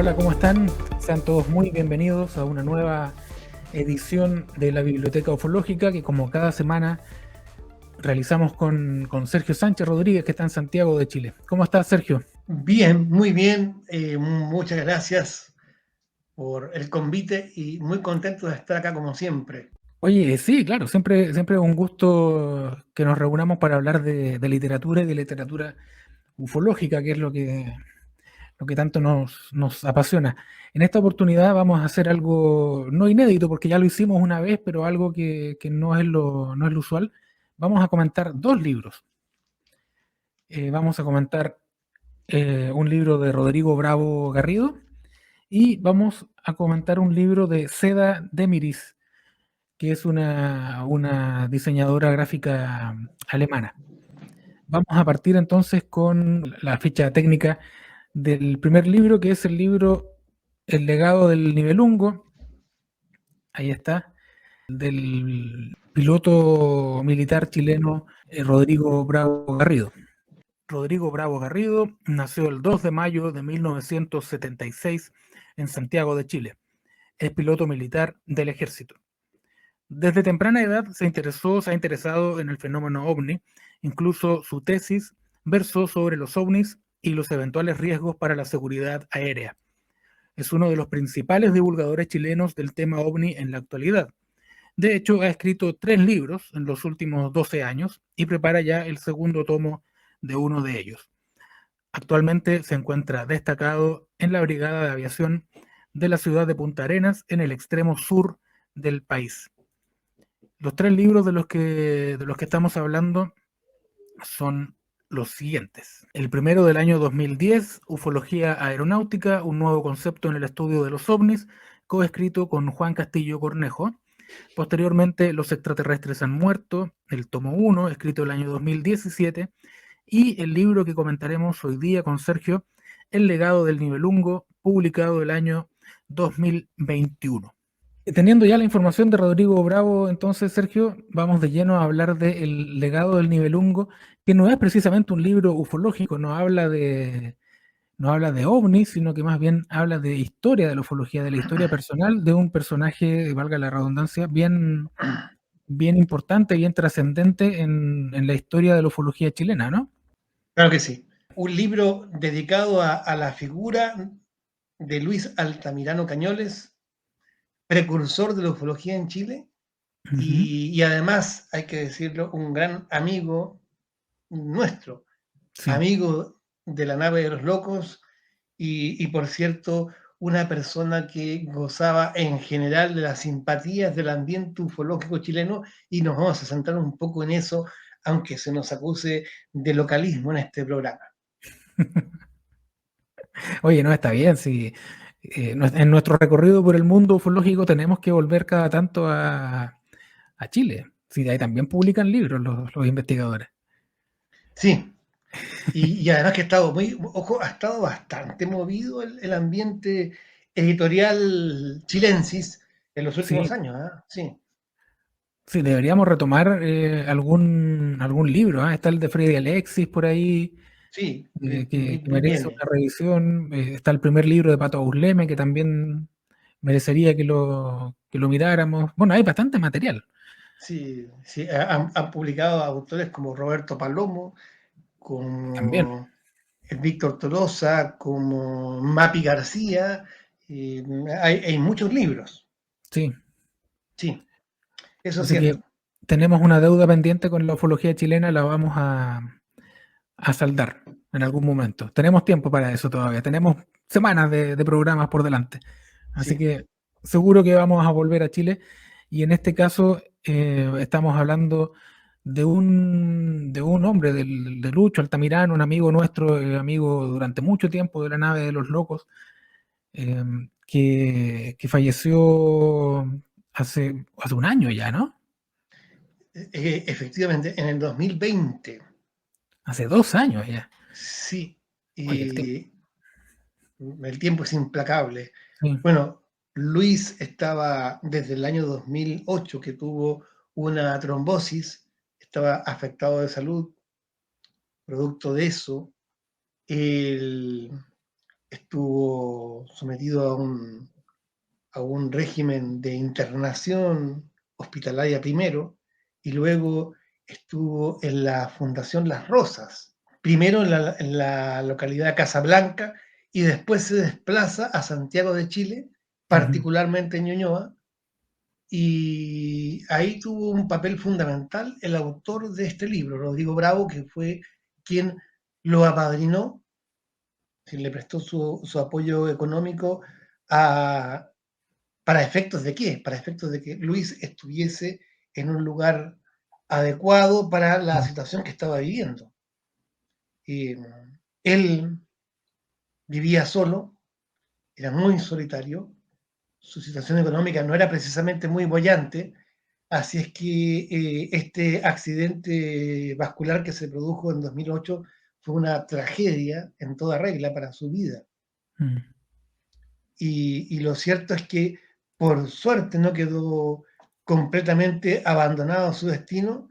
Hola, ¿cómo están? Sean todos muy bienvenidos a una nueva edición de la Biblioteca Ufológica que como cada semana realizamos con Sergio Sánchez Rodríguez, que está en Santiago de Chile. ¿Cómo estás, Sergio? Bien, muy bien. Muchas gracias por el convite y muy contento de estar acá como siempre. Oye, sí, claro, siempre es un gusto que nos reunamos para hablar de literatura y de literatura ufológica, que es lo que tanto nos apasiona. En esta oportunidad vamos a hacer algo no inédito, porque ya lo hicimos una vez, pero algo que no es lo usual. Vamos a comentar dos libros. Vamos a comentar un libro de Rodrigo Bravo Garrido y vamos a comentar un libro de Seda Demiris, que es una diseñadora gráfica alemana. Vamos a partir entonces con la ficha técnica del primer libro, que es el libro El legado del Nibelungo. Ahí está, del piloto militar chileno Rodrigo Bravo Garrido. Rodrigo Bravo Garrido nació el 2 de mayo de 1976 en Santiago de Chile. Es piloto militar del ejército. Desde temprana edad se ha interesado en el fenómeno ovni. Incluso su tesis versó sobre los ovnis y los eventuales riesgos para la seguridad aérea. Es uno de los principales divulgadores chilenos del tema ovni en la actualidad. De hecho, ha escrito 3 libros en los últimos 12 años y prepara ya el segundo tomo de uno de ellos. Actualmente se encuentra destacado en la Brigada de Aviación de la ciudad de Punta Arenas, en el extremo sur del país. Los 3 libros de los que estamos hablando son los siguientes. El primero del año 2010, Ufología Aeronáutica, un nuevo concepto en el estudio de los ovnis, coescrito con Juan Castillo Cornejo. Posteriormente, Los extraterrestres han muerto, el tomo 1, escrito el año 2017, y el libro que comentaremos hoy día con Sergio, El legado del Nibelungo, publicado el año 2021. Teniendo ya la información de Rodrigo Bravo, entonces, Sergio, vamos de lleno a hablar del legado del Nibelungo, que no es precisamente un libro ufológico, no habla de ovnis, sino que más bien habla de historia de la ufología, de la historia personal de un personaje, valga la redundancia, bien importante, bien trascendente en la historia de la ufología chilena, ¿no? Claro que sí. Un libro dedicado a la figura de Luis Altamirano Cañoles, precursor de la ufología en Chile Ujú. y además, hay que decirlo, un gran amigo nuestro, Sí. amigo de la nave de los locos y por cierto, una persona que gozaba en general de las simpatías del ambiente ufológico chileno y nos vamos a centrar un poco en eso, aunque se nos acuse de localismo en este programa. Oye, no, está bien, sí. En nuestro recorrido por el mundo ufológico tenemos que volver cada tanto a Chile. Sí, de ahí también publican libros los investigadores. Sí, y además que ha estado ojo, ha estado bastante movido el ambiente editorial chilensis en los últimos Sí, años, ¿eh? Sí, sí, deberíamos retomar algún libro. Está el de Freddy Alexis por ahí, sí, que merece viene. una revisión. Está el primer libro de Pato Ausleme, que también merecería que lo miráramos. Bueno, hay bastante material. Sí, sí, han publicado autores como Roberto Palomo, También, como Víctor Tolosa, como Mapi García, eh, hay muchos libros, sí. sí, eso es Así que cierto. tenemos una deuda pendiente con la ufología chilena, la vamos a saldar en algún momento. Tenemos tiempo para eso todavía, tenemos semanas de programas por delante. Así Sí. que seguro que vamos a volver a Chile y en este caso estamos hablando de un hombre, de Lucho Altamirano, un amigo nuestro, amigo durante mucho tiempo de la nave de los locos, eh, que falleció hace un año ya, ¿no? Efectivamente, en el 2020, Hace 2 años ya. sí, Oye, el tiempo. y el tiempo es implacable. Sí. Bueno, Luis estaba desde el año 2008 que tuvo una trombosis, estaba afectado de salud, producto de eso. El, estuvo sometido a un régimen de internación hospitalaria primero, y luego estuvo en la Fundación Las Rosas, primero en la localidad de Casablanca, y después se desplaza a Santiago de Chile, Ujú. particularmente en Ñuñoa, y ahí tuvo un papel fundamental el autor de este libro, Rodrigo Bravo, que fue quien lo apadrinó, quien le prestó su apoyo económico a, ¿para efectos de qué? Para efectos de que Luis estuviese en un lugar adecuado para la Mm. situación que estaba viviendo. Él vivía solo, era muy solitario, su situación económica no era precisamente muy boyante, así es que este accidente vascular que se produjo en 2008 fue una tragedia en toda regla para su vida. Mm. Y lo cierto es que por suerte no quedó completamente abandonado a su destino,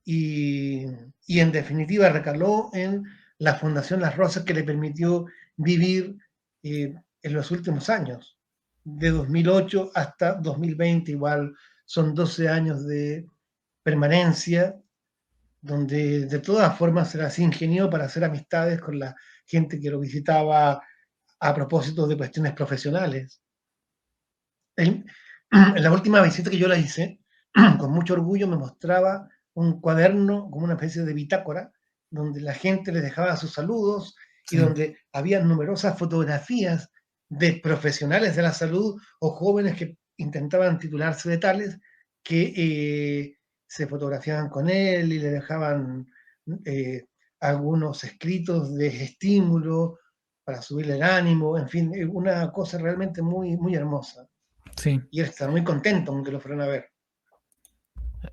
y, y en definitiva recaló en la Fundación Las Rosas, que le permitió vivir en los últimos años, de 2008 hasta 2020, igual son 12 años de permanencia, donde de todas formas se las ingenió para hacer amistades con la gente que lo visitaba a propósito de cuestiones profesionales. En, en la última visita que yo la hice, con mucho orgullo me mostraba un cuaderno como una especie de bitácora, donde la gente le dejaba sus saludos y Sí. donde había numerosas fotografías de profesionales de la salud o jóvenes que intentaban titularse de tales, que se fotografiaban con él y le dejaban eh, algunos escritos de estímulo para subirle el ánimo, en fin, una cosa realmente muy, muy hermosa. Sí. Y él está muy contento con que lo fueron a ver.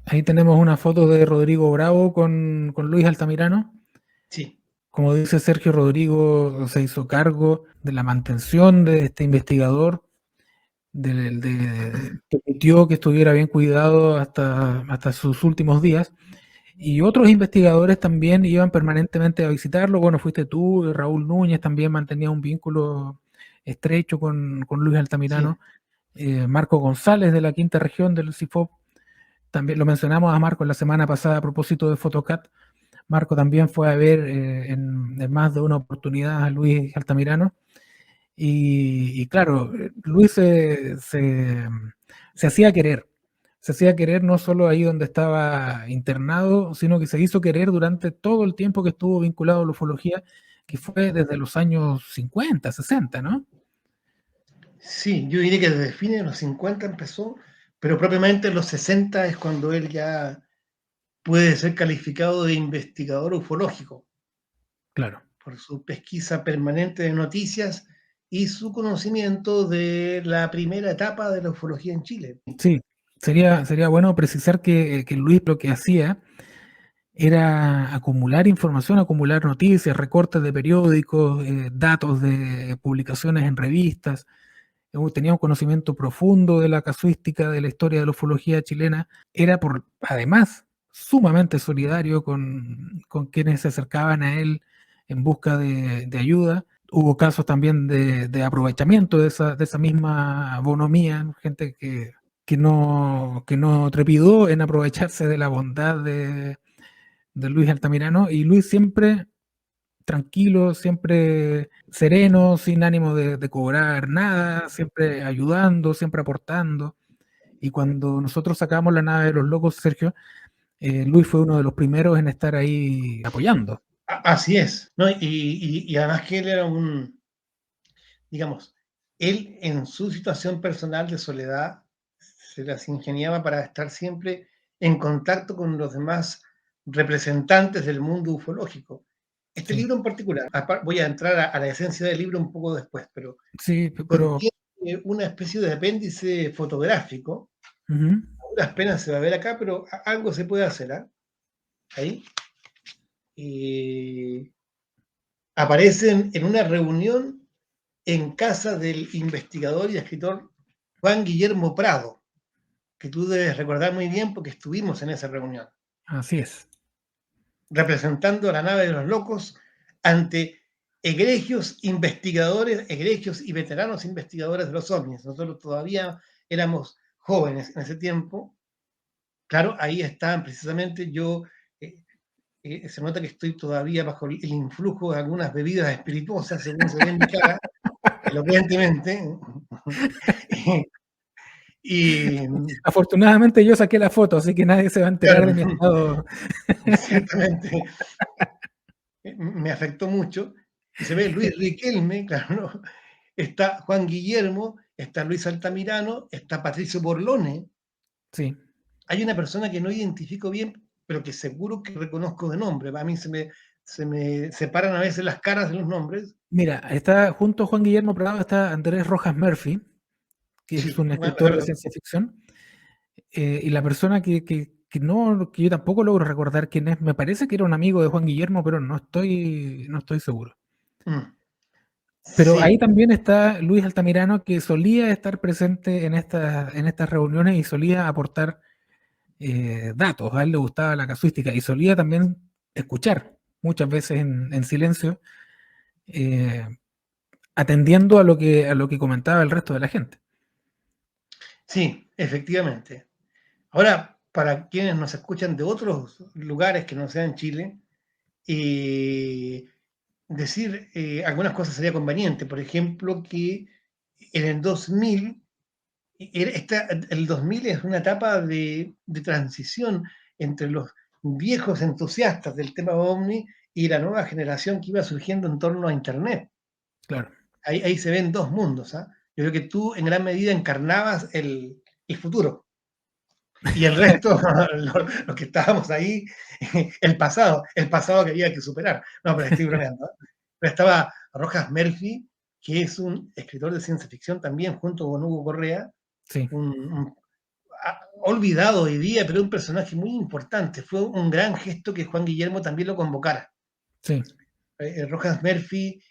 Ahí tenemos una foto de Rodrigo Bravo con Luis Altamirano. Sí, Como dice Sergio, Rodrigo se hizo cargo de la mantención de este investigador, permitió que estuviera bien cuidado hasta sus últimos días. Y otros investigadores también iban permanentemente a visitarlo. Bueno, fuiste tú, Raúl Núñez también mantenía un vínculo estrecho con Luis sí, Altamirano. Marco González de la quinta región del CIFOP, también lo mencionamos a Marco la semana pasada a propósito de Photocat. Marco también fue a ver en más de una oportunidad a Luis Altamirano. Y claro, Luis se hacía querer. Se hacía querer no solo ahí donde estaba internado, sino que se hizo querer durante todo el tiempo que estuvo vinculado a la ufología, que fue desde los años 50, 60, ¿no? sí, yo diría que desde fines de los 50 empezó, pero propiamente en los 60 es cuando él ya puede ser calificado de investigador ufológico Claro. por su pesquisa permanente de noticias y su conocimiento de la primera etapa de la ufología en Chile. Sí, sería bueno precisar que Luis lo que hacía era acumular información, acumular noticias, recortes de periódicos, datos de publicaciones en revistas. Tenía un conocimiento profundo de la casuística, de la historia de la ufología chilena. Era, además, sumamente solidario con quienes se acercaban a él en busca de ayuda. Hubo casos también de aprovechamiento de esa misma bonomía, ¿no? Gente que no trepidó en aprovecharse de la bondad de Luis Altamirano, y Luis siempre tranquilo, siempre sereno, sin ánimo de cobrar nada, siempre ayudando, siempre aportando. Y cuando nosotros sacamos la nave de los locos, Sergio, Luis fue uno de los primeros en estar ahí apoyando. Así es, ¿no? Y además que él era digamos, él en su situación personal de soledad se las ingeniaba para estar siempre en contacto con los demás representantes del mundo ufológico. Este Sí, libro en particular, voy a entrar a la esencia del libro un poco después, pero sí, pero contiene una especie de apéndice fotográfico. uh-huh. A duras penas se va a ver acá, pero algo se puede hacer, ¿eh? Ahí. Aparecen en una reunión en casa del investigador y escritor Juan Guillermo Prado, que tú debes recordar muy bien porque estuvimos en esa reunión, Así es. representando a la nave de los locos ante egregios y veteranos investigadores de los ovnis. Nosotros todavía éramos jóvenes en ese tiempo. Claro, ahí estaban precisamente yo, se nota que estoy todavía bajo el influjo de algunas bebidas espirituosas, según se ve en mi cara, elocuentemente. Y Afortunadamente yo saqué la foto, así que nadie se va a enterar de claro, mi estado. ciertamente me afectó mucho. Y se ve Luis Riquelme, claro, ¿no? Está Juan Guillermo, está Luis Altamirano, está Patricio Borlone. Sí. Hay una persona que no identifico bien, pero que seguro que reconozco de nombre. A mí se me separan a veces las caras de los nombres. Mira, está junto a Juan Guillermo Prado, está Andrés Rojas Murphy, que es Sí, un bueno, escritor de ciencia ficción, y la persona que yo tampoco logro recordar quién es, me parece que era un amigo de Juan Guillermo, pero no estoy seguro. Pero ahí sí, también está Luis Altamirano, que solía estar presente en estas reuniones y solía aportar datos. A él le gustaba la casuística y solía también escuchar, muchas veces en silencio, eh, atendiendo a lo que comentaba el resto de la gente. sí, efectivamente. Ahora, para quienes nos escuchan de otros lugares que no sean Chile, eh, decir algunas cosas sería conveniente. Por ejemplo, que en el 2000, el 2000 es una etapa de transición entre los viejos entusiastas del tema OVNI y la nueva generación que iba surgiendo en torno a Internet. Claro, Ahí se ven dos mundos. ¿Ah? Yo creo que tú en gran medida encarnabas el futuro y el resto, los que estábamos ahí, el pasado que había que superar. No, pero estoy bromeando. ¿Eh? Pero estaba Rojas Murphy, que es un escritor de ciencia ficción también, junto con Hugo Correa, sí, un olvidado hoy día, pero un personaje muy importante. Fue un gran gesto que Juan Guillermo también lo convocara. sí, Rojas Murphy,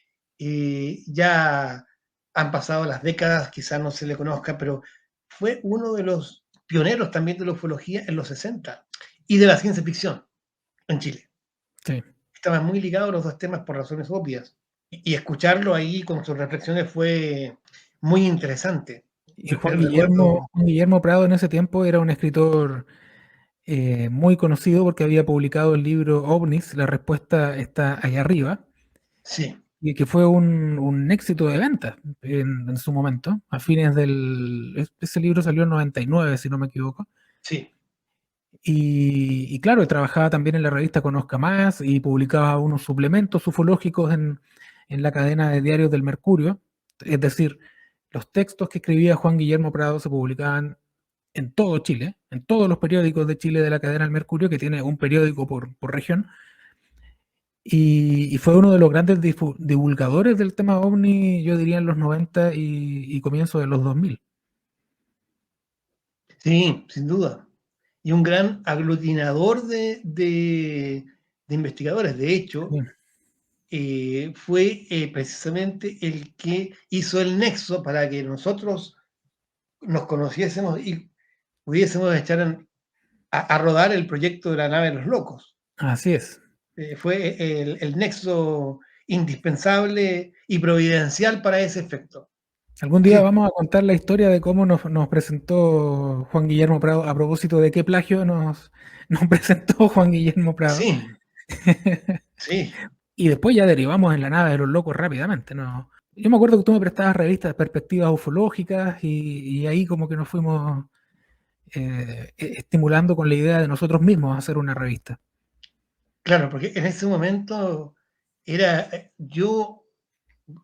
ya han pasado las décadas, quizás no se le conozca, pero fue uno de los pioneros también de la ufología en los 60 y de la ciencia ficción en Chile. sí. Estaban muy ligados los dos temas por razones obvias. Y escucharlo ahí con sus reflexiones fue muy interesante. Y Juan Recuerdo, Guillermo, Juan Guillermo Prado en ese tiempo era un escritor muy conocido porque había publicado el libro OVNIs, la respuesta está allá arriba, sí, y que fue un éxito de venta en su momento, a fines ese libro salió en 99, si no me equivoco. sí, Y claro, trabajaba también en la revista Conozca Más y publicaba unos suplementos ufológicos en la cadena de diarios del Mercurio. Es decir, los textos que escribía Juan Guillermo Prado se publicaban en todo Chile, en todos los periódicos de Chile de la cadena del Mercurio, que tiene un periódico por región. Y fue uno de los grandes divulgadores del tema OVNI, yo diría en los 90 y comienzos de los 2000. sí, sin duda. Y un gran aglutinador de investigadores. De hecho, Sí, fue precisamente el que hizo el nexo para que nosotros nos conociésemos y pudiésemos echar a rodar el proyecto de la nave de los locos. así es. Fue el nexo indispensable y providencial para ese efecto. Algún día Sí, vamos a contar la historia de cómo nos presentó Juan Guillermo Prado, a propósito de qué plagio nos presentó Juan Guillermo Prado. sí, sí, Y después ya derivamos en la nave de los locos rápidamente, ¿no? Yo me acuerdo que tú me prestabas revistas de perspectivas ufológicas y ahí como que nos fuimos estimulando con la idea de nosotros mismos hacer una revista. claro, porque en ese momento era yo,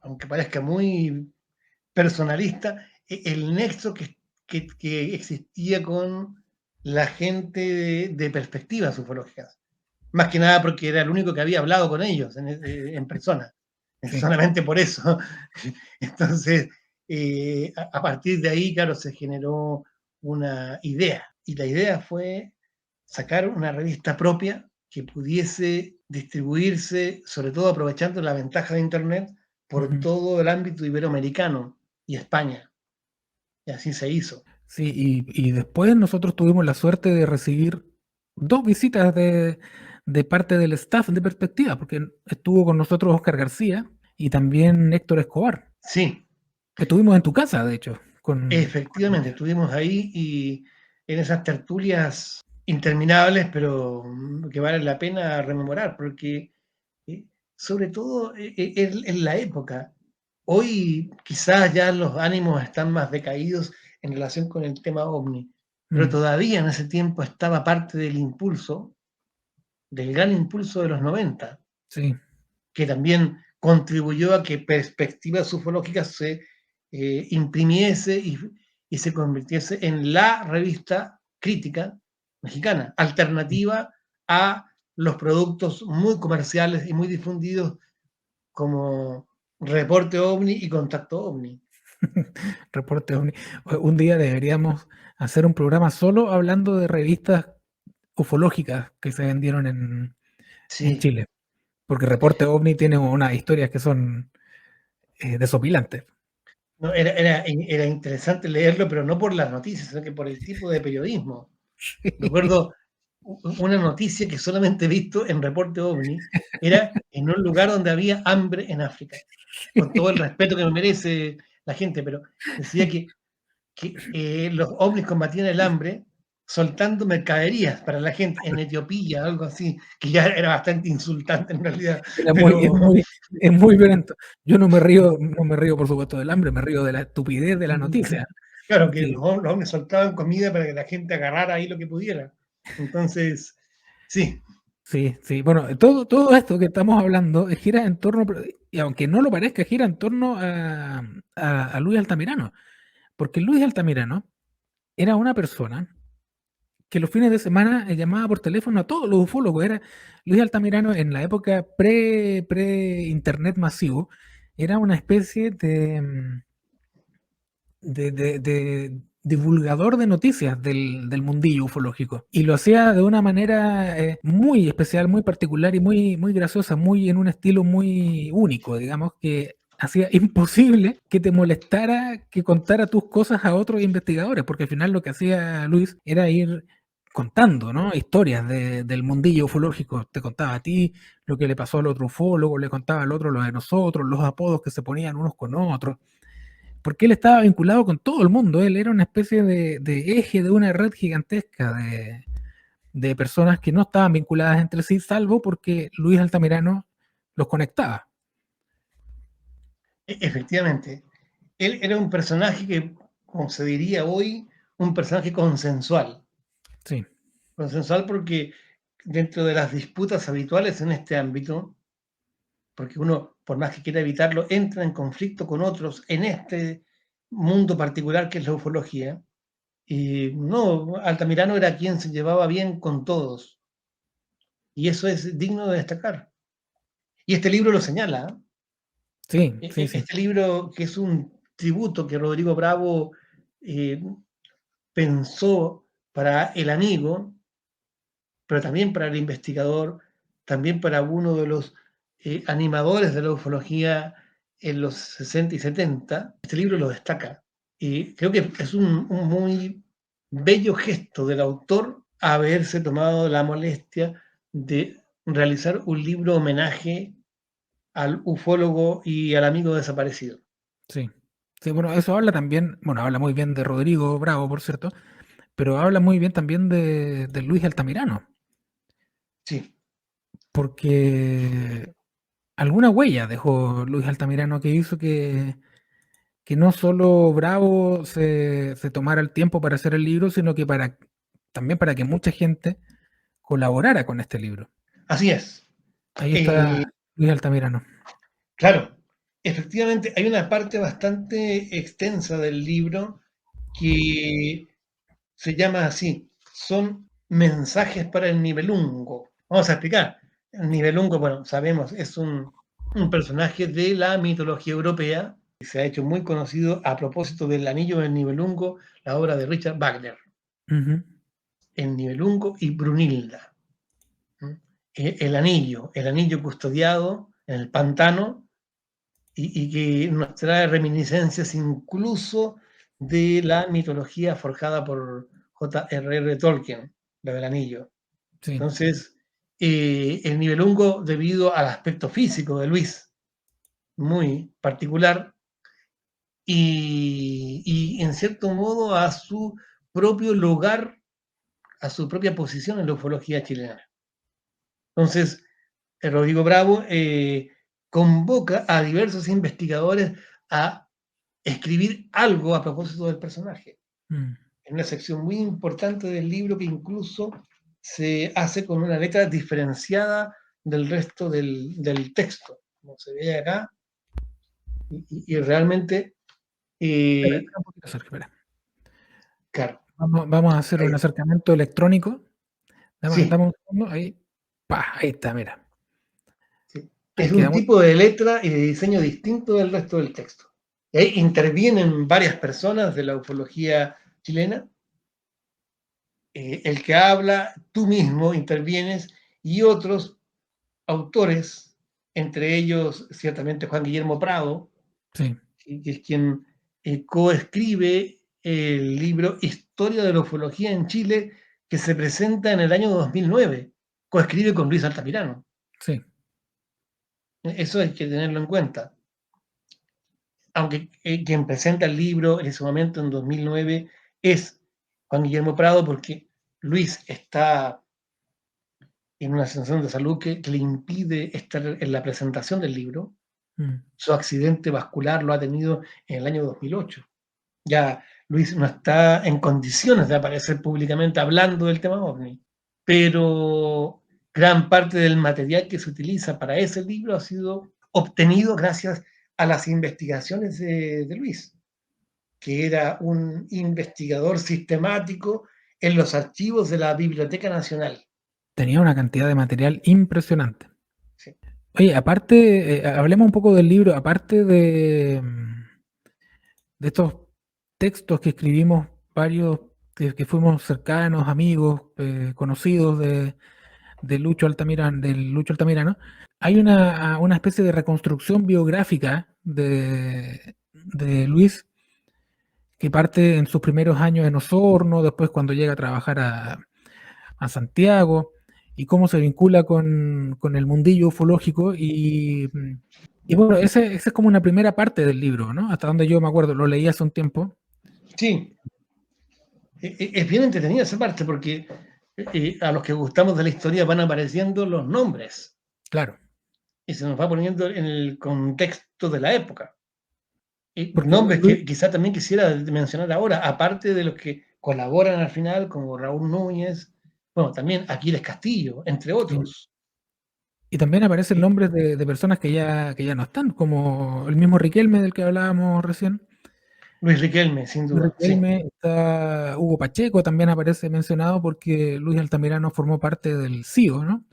aunque parezca muy personalista, el nexo que existía con la gente de perspectivas ufológicas. Más que nada porque era el único que había hablado con ellos en persona. Sí, Solamente por eso. Entonces, a partir de ahí, claro, se generó una idea. Y la idea fue sacar una revista propia que pudiese distribuirse, sobre todo aprovechando la ventaja de Internet, por ujú. todo el ámbito iberoamericano y España. Y así se hizo. Sí, y después nosotros tuvimos la suerte de recibir dos visitas de parte del staff de Perspectiva, porque estuvo con nosotros Oscar García, y también Héctor Escobar, Sí, que estuvimos en tu casa, de hecho, con efectivamente, ellos. estuvimos ahí y en esas tertulias interminables, pero que vale la pena rememorar, porque eh, sobre todo en la época, hoy quizás ya los ánimos están más decaídos en relación con el tema ovni, pero Mm, todavía en ese tiempo estaba parte del impulso, del gran impulso de los 90, sí, que también contribuyó a que perspectivas ufológicas se imprimiese y se convirtiese en la revista crítica mexicana, alternativa a los productos muy comerciales y muy difundidos como Reporte OVNI y Contacto OVNI. Reporte OVNI. Un día deberíamos hacer un programa solo hablando de revistas ufológicas que se vendieron en Sí, Chile, porque Reporte OVNI tiene unas historias que son desopilantes. no, era interesante leerlo, pero no por las noticias, sino que por el tipo de periodismo. Recuerdo una noticia que solamente he visto en Reporte OVNI, era en un lugar donde había hambre en África, con todo el respeto que me merece la gente, pero decía que los ovnis combatían el hambre soltando mercaderías para la gente en Etiopía, algo así, que ya era bastante insultante en realidad, Era muy, pero es muy violento. Yo no me río por supuesto del hambre, me río de la estupidez de la noticia. claro que Que los ovnis soltaban comida para que la gente agarrara ahí lo que pudiera. Entonces, sí, sí, sí. Bueno, todo esto que estamos hablando gira en torno, y aunque no lo parezca, gira en torno a Luis Altamirano. Porque Luis Altamirano era una persona que los fines de semana llamaba por teléfono a todos los ufólogos. Era Luis Altamirano en la época pre-internet masivo. Era una especie de divulgador de noticias del mundillo ufológico. Y lo hacía de una manera muy especial, muy particular y muy graciosa, muy en un estilo muy único, digamos, que hacía imposible que te molestara que contara tus cosas a otros investigadores, porque al final lo que hacía Luis era ir contando, ¿no? Historias del mundillo ufológico. Te contaba a ti lo que le pasó al otro ufólogo, le contaba al otro lo de nosotros, los apodos que se ponían unos con otros, porque él estaba vinculado con todo el mundo. Él era una especie de eje de una red gigantesca de personas que no estaban vinculadas entre sí, salvo porque Luis Altamirano los conectaba. efectivamente. Él era un personaje que, como se diría hoy, un personaje consensual. Sí, Consensual porque dentro de las disputas habituales en este ámbito, porque uno, por más que quiera evitarlo, entra en conflicto con otros en este mundo particular que es la ufología. Y no, Altamirano era quien se llevaba bien con todos. Y eso es digno de destacar. Y este libro lo señala. sí, sí, sí, Este libro, que es un tributo que Rodrigo Bravo eh, pensó para el amigo, pero también para el investigador, también para uno de los animadores de la ufología en los 60 y 70, este libro lo destaca. Y creo que es un muy bello gesto del autor haberse tomado la molestia de realizar un libro homenaje al ufólogo y al amigo desaparecido. sí. Sí, bueno, eso habla también, bueno, habla muy bien de Rodrigo Bravo, por cierto, pero habla muy bien también de Luis Altamirano, Sí, porque alguna huella dejó Luis Altamirano que hizo que no solo Bravo se tomara el tiempo para hacer el libro, sino que también para que mucha gente colaborara con este libro. así es. Ahí está Eh, Luis Altamirano. claro, efectivamente hay una parte bastante extensa del libro que se llama así, son mensajes para el nivelungo. Vamos a explicar. El nivelungo, bueno, sabemos, es un personaje de la mitología europea que se ha hecho muy conocido a propósito del Anillo del Nibelungo, la obra de Richard Wagner, Ujú. El Nibelungo y Brunilda. El anillo custodiado en el pantano y que nos trae reminiscencias incluso de la mitología forjada por J.R.R. Tolkien, la del anillo. Sí, Entonces, el nivelungo, debido al aspecto físico de Luis, muy particular y en cierto modo a su propio lugar, a su propia posición en la ufología chilena. Entonces, Rodrigo Bravo convoca a diversos investigadores a escribir algo a propósito del personaje. Mm. En una sección muy importante del libro que incluso se hace con una letra diferenciada del resto del texto, como se ve acá, y realmente, Espera, eh, espera un poquito, Sergio, espera. claro, Vamos a hacer un ahí, acercamiento electrónico. Dame sí, un segundo, ahí. Pa, ahí está, mira. sí. Ahí Es un quedamos. tipo de letra y de diseño distinto del resto del texto. Y ahí intervienen varias personas de la ufología chilena. El que habla, tú mismo intervienes y otros autores, entre ellos ciertamente Juan Guillermo Prado, Sí, que es quien coescribe el libro Historia de la Ufología en Chile, que se presenta en el año 2009. Coescribe con Luis Altamirano. sí. Eso hay que tenerlo en cuenta. Aunque quien presenta el libro en ese momento, en 2009, es Juan Guillermo Prado, porque Luis está en una situación de salud que le impide estar en la presentación del libro. Mm. Su accidente vascular lo ha tenido en el año 2008. Ya Luis no está en condiciones de aparecer públicamente hablando del tema OVNI, pero gran parte del material que se utiliza para ese libro ha sido obtenido gracias a las investigaciones de Luis, que era un investigador sistemático en los archivos de la Biblioteca Nacional. Tenía una cantidad de material impresionante. Sí. Oye, aparte, hablemos un poco del libro, aparte de estos textos que escribimos varios, que fuimos cercanos, amigos, conocidos del Lucho Altamirano, hay una especie de reconstrucción biográfica de Luis que parte en sus primeros años en Osorno, después cuando llega a trabajar a Santiago, y cómo se vincula con el mundillo ufológico. Y bueno, ese es como una primera parte del libro, ¿no? Hasta donde yo me acuerdo, lo leí hace un tiempo. Sí, es bien entretenida esa parte porque a los que gustamos de la historia van apareciendo los nombres Claro, y se nos va poniendo en el contexto de la época. Y porque nombres Luis, que quizá también quisiera mencionar ahora, aparte de los que colaboran al final, como Raúl Núñez, bueno, también Aquiles Castillo, entre sí. otros. Y también aparecen Y nombres de personas que ya no están, como el mismo Riquelme del que hablábamos recién. Luis Riquelme, sin Luis duda, sí. Riquelme, está Hugo Pacheco, también aparece mencionado porque Luis Altamirano formó parte del CIO, ¿no?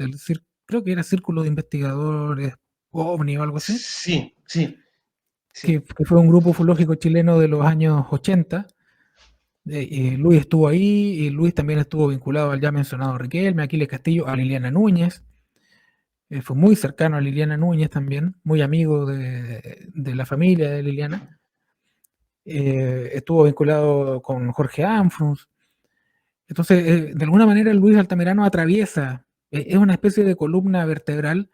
Creo que era Círculo de Investigadores OVNI o algo así, Sí, sí, sí. que fue un grupo ufológico chileno de los años 80. Luis estuvo ahí, y Luis también estuvo vinculado al ya mencionado Riquelme, Aquiles Castillo, a Liliana Núñez. Fue muy cercano a Liliana Núñez también, muy amigo de la familia de Liliana. Estuvo vinculado con Jorge Amfrus. Entonces, de alguna manera, Luis Altamirano atraviesa, es una especie de columna vertebral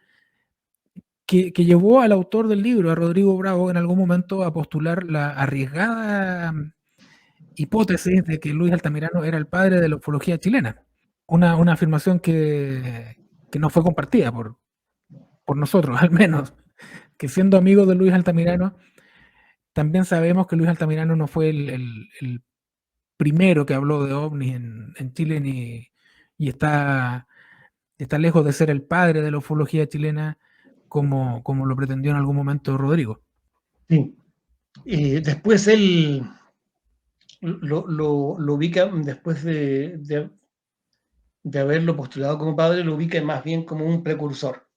que llevó al autor del libro, a Rodrigo Bravo, en algún momento a postular la arriesgada hipótesis de que Luis Altamirano era el padre de la ufología chilena. Una afirmación que no fue compartida por nosotros, al menos, que siendo amigos de Luis Altamirano, también sabemos que Luis Altamirano no fue el primero que habló de ovnis en Chile, y está lejos de ser el padre de la ufología chilena como lo pretendió en algún momento Rodrigo. Sí. Después él lo ubica, después de haberlo postulado como padre, lo ubica más bien como un precursor.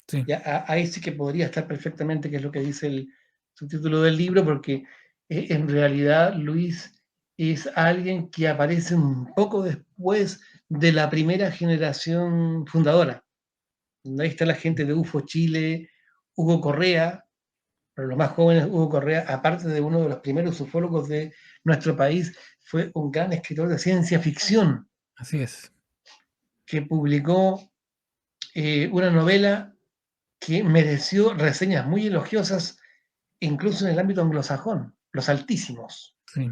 Sí, Ya, ahí sí que podría estar perfectamente, que es lo que dice el subtítulo del libro, porque en realidad Luis es alguien que aparece un poco después de la primera generación fundadora. Ahí está la gente de UFO Chile, Hugo Correa, pero los más jóvenes, Hugo Correa, aparte de uno de los primeros ufólogos de nuestro país, fue un gran escritor de ciencia ficción así es. que publicó una novela que mereció reseñas muy elogiosas, incluso en el ámbito anglosajón, los altísimos. Sí.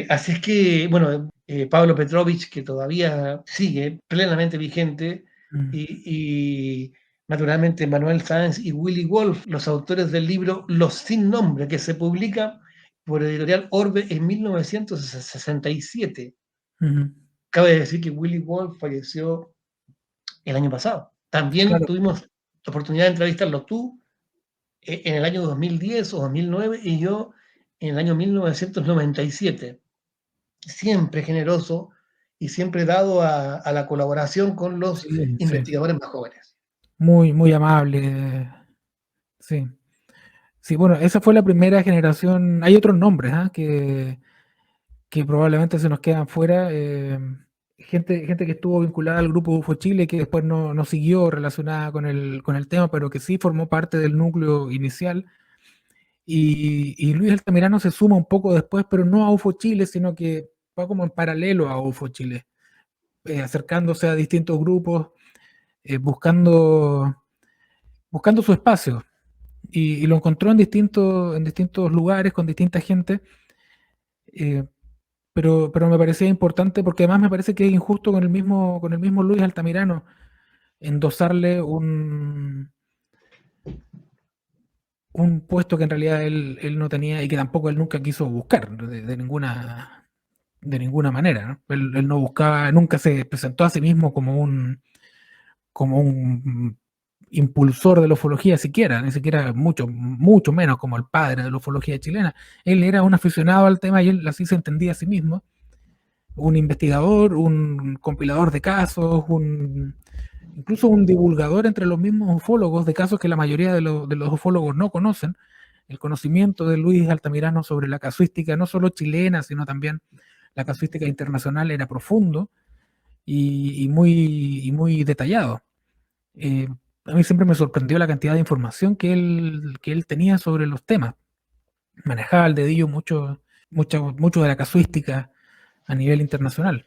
Así es que, bueno, Pablo Petrovich, que todavía sigue plenamente vigente, Mm. y naturalmente Manuel Sáenz y Willy Wolf, los autores del libro Los Sin Nombre, que se publica por editorial Orbe en 1967. Ujú. Cabe decir que Willy Wolf falleció el año pasado. También Claro, tuvimos la oportunidad de entrevistarlo tú en el año 2010 o 2009 y yo en el año 1997. Siempre generoso y siempre dado a la colaboración con los sí, sí. investigadores más jóvenes. Muy, muy amable. Sí. Sí, bueno, esa fue la primera generación. Hay otros nombres, ¿ah? Que probablemente se nos quedan fuera. Gente que estuvo vinculada al grupo UFO Chile, que después no siguió relacionada con el tema, pero que sí formó parte del núcleo inicial. Y Luis Altamirano se suma un poco después, pero no a UFO Chile, sino que va como en paralelo a UFO Chile, acercándose a distintos grupos, buscando su espacio. Y lo encontró en distintos lugares, con distinta gente. eh, pero me parecía importante porque además me parece que es injusto con el mismo Luis Altamirano endosarle un puesto que en realidad él no tenía y que tampoco él nunca quiso buscar de ninguna manera, ¿no? Él no buscaba, nunca se presentó a sí mismo como un impulsor de la ufología siquiera, ni siquiera mucho menos como el padre de la ufología chilena. Él era un aficionado al tema y él así se entendía a sí mismo, un investigador, un compilador de casos, incluso un divulgador entre los mismos ufólogos de casos que la mayoría de los ufólogos no conocen. El conocimiento de Luis Altamirano sobre la casuística, no solo chilena, sino también la casuística internacional, era profundo y muy detallado. Eh, a mí siempre me sorprendió la cantidad de información que él tenía sobre los temas. Manejaba al dedillo mucho de la casuística a nivel internacional.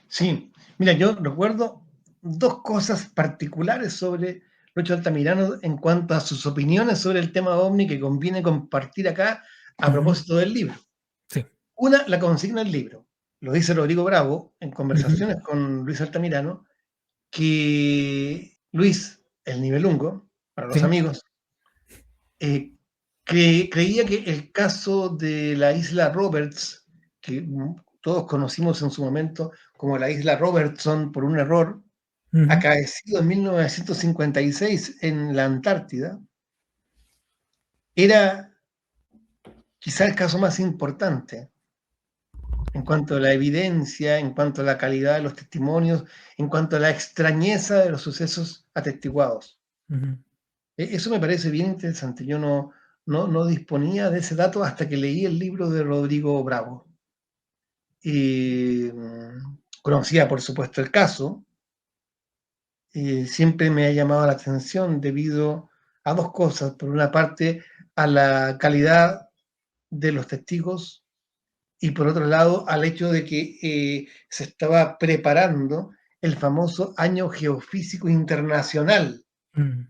Sí, mira, yo recuerdo dos cosas particulares sobre Lucho Altamirano en cuanto a sus opiniones sobre el tema OVNI que conviene compartir acá a Ujú. propósito del libro. Sí. Una, la consigna del libro. Lo dice Rodrigo Bravo en Ujú. conversaciones con Luis Altamirano, que Luis, el nivelungo, para los Sí. amigos, eh, creía que el caso de la isla Roberts, que todos conocimos en su momento como la isla Robertson por un error, Ujú. acaecido en 1956 en la Antártida, era quizá el caso más importante en cuanto a la evidencia, en cuanto a la calidad de los testimonios, en cuanto a la extrañeza de los sucesos atestiguados. Ujú. Eso me parece bien interesante. Yo no disponía de ese dato hasta que leí el libro de Rodrigo Bravo. Y conocía, por supuesto, el caso. Siempre me ha llamado la atención debido a dos cosas. Por una parte, a la calidad de los testigos y por otro lado, al hecho de que se estaba preparando el famoso Año Geofísico Internacional, Mm.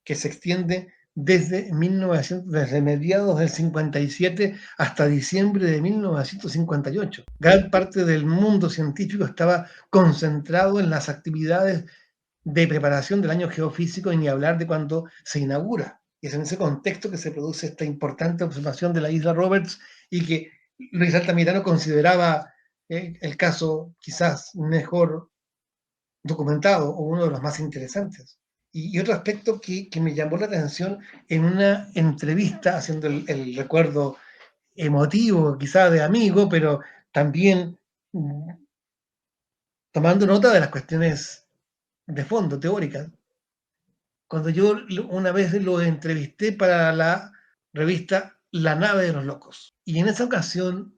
que se extiende desde mediados del 57 hasta diciembre de 1958. Gran parte del mundo científico estaba concentrado en las actividades de preparación del año geofísico y ni hablar de cuando se inaugura. Y es en ese contexto que se produce esta importante observación de la isla Roberts y que Luis Altamirano consideraba el caso quizás mejor documentado o uno de los más interesantes. Y otro aspecto que me llamó la atención en una entrevista, haciendo el recuerdo emotivo, quizás de amigo, pero también tomando nota de las cuestiones de fondo, teóricas. Cuando yo una vez lo entrevisté para la revista La Nave de los Locos. Y en esa ocasión,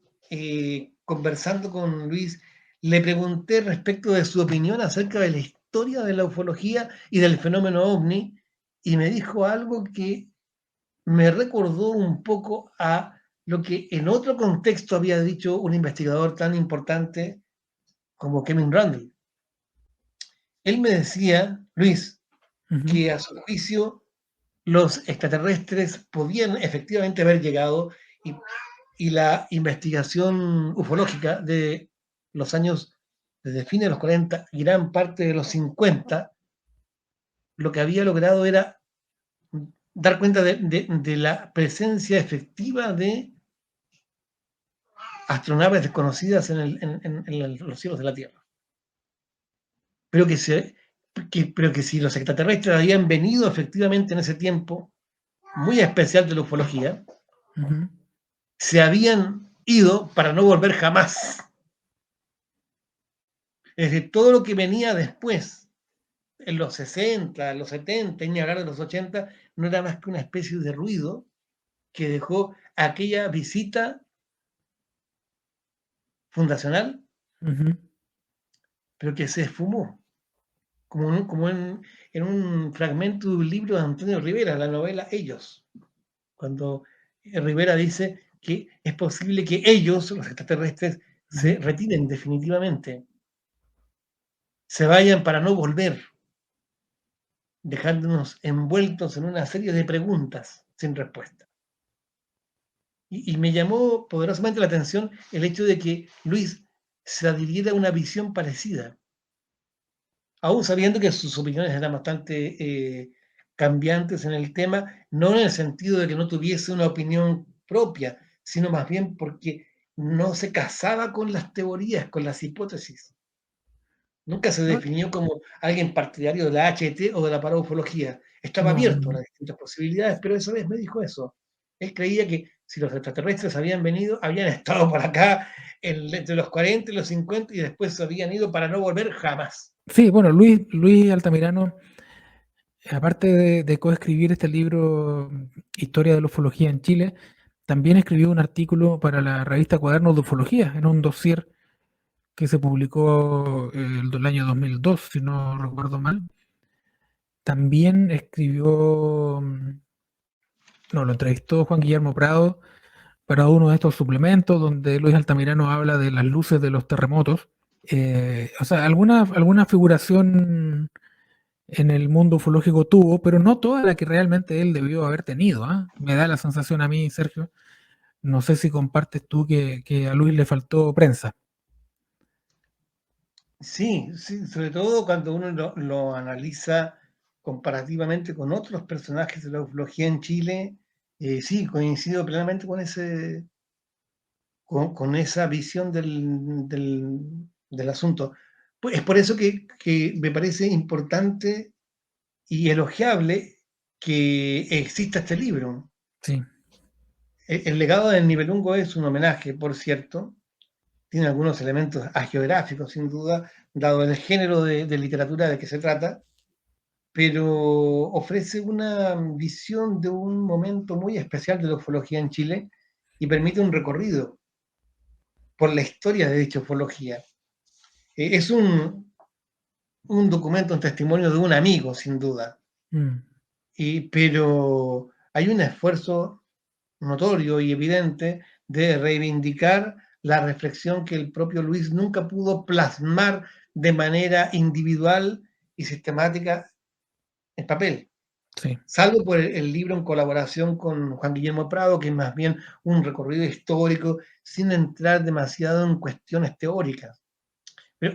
conversando con Luis, le pregunté respecto de su opinión acerca de la historia de la ufología y del fenómeno ovni, y me dijo algo que me recordó un poco a lo que en otro contexto había dicho un investigador tan importante como Kevin Randle. Él me decía, Luis, Ujú, que a su juicio los extraterrestres podían efectivamente haber llegado y, y la investigación ufológica de los años, desde fines de los 40 y gran parte de los 50, lo que había logrado era dar cuenta de la presencia efectiva de astronaves desconocidas en los cielos de la Tierra. Pero pero que si los extraterrestres habían venido efectivamente en ese tiempo muy especial de la ufología, ujú. se habían ido para no volver jamás. Es decir, todo lo que venía después, en los 60, en los 70, y ni hablar de los 80, no era más que una especie de ruido que dejó aquella visita fundacional, Ujú. pero que se esfumó, como en un fragmento de un libro de Antonio Rivera, la novela Ellos, cuando Rivera dice que es posible que ellos, los extraterrestres, se Ujú. retiren definitivamente, se vayan para no volver, dejándonos envueltos en una serie de preguntas sin respuesta. Y me llamó poderosamente la atención el hecho de que Luis se adhiriera a una visión parecida, aún sabiendo que sus opiniones eran bastante cambiantes en el tema, no en el sentido de que no tuviese una opinión propia, sino más bien porque no se casaba con las teorías, con las hipótesis. Nunca se No, definió como alguien partidario de la HT o de la paraufología. Estaba no, abierto a no. las distintas posibilidades, pero esa vez me dijo eso. Él creía que si los extraterrestres habían venido, habían estado por acá entre los 40 y los 50 y después se habían ido para no volver jamás. Sí, bueno, Luis Altamirano, aparte de coescribir este libro, Historia de la Ufología en Chile, también escribió un artículo para la revista Cuadernos de Ufología, en un dossier que se publicó el año 2002, si no recuerdo mal. También escribió, no, lo entrevistó Juan Guillermo Prado para uno de estos suplementos donde Luis Altamirano habla de las luces de los terremotos. O sea, alguna figuración en el mundo ufológico tuvo, pero no toda la que realmente él debió haber tenido. ¿Ah? Me da la sensación a mí, Sergio, no sé si compartes tú que a Luis le faltó prensa. Sí, sí, sobre todo cuando uno lo analiza comparativamente con otros personajes de la ufología en Chile, sí, coincido plenamente con esa visión del asunto. Pues es por eso que me parece importante y elogiable que exista este libro. Sí. El legado del Nibelungo es un homenaje, por cierto, tiene algunos elementos hagiográficos, sin duda, dado el género de literatura de que se trata, pero ofrece una visión de un momento muy especial de la ufología en Chile y permite un recorrido por la historia de dicha ufología. Es un documento, un testimonio de un amigo, sin duda, Mm, pero hay un esfuerzo notorio y evidente de reivindicar la reflexión que el propio Luis nunca pudo plasmar de manera individual y sistemática en papel, sí. salvo por el libro en colaboración con Juan Guillermo Prado, que es más bien un recorrido histórico sin entrar demasiado en cuestiones teóricas.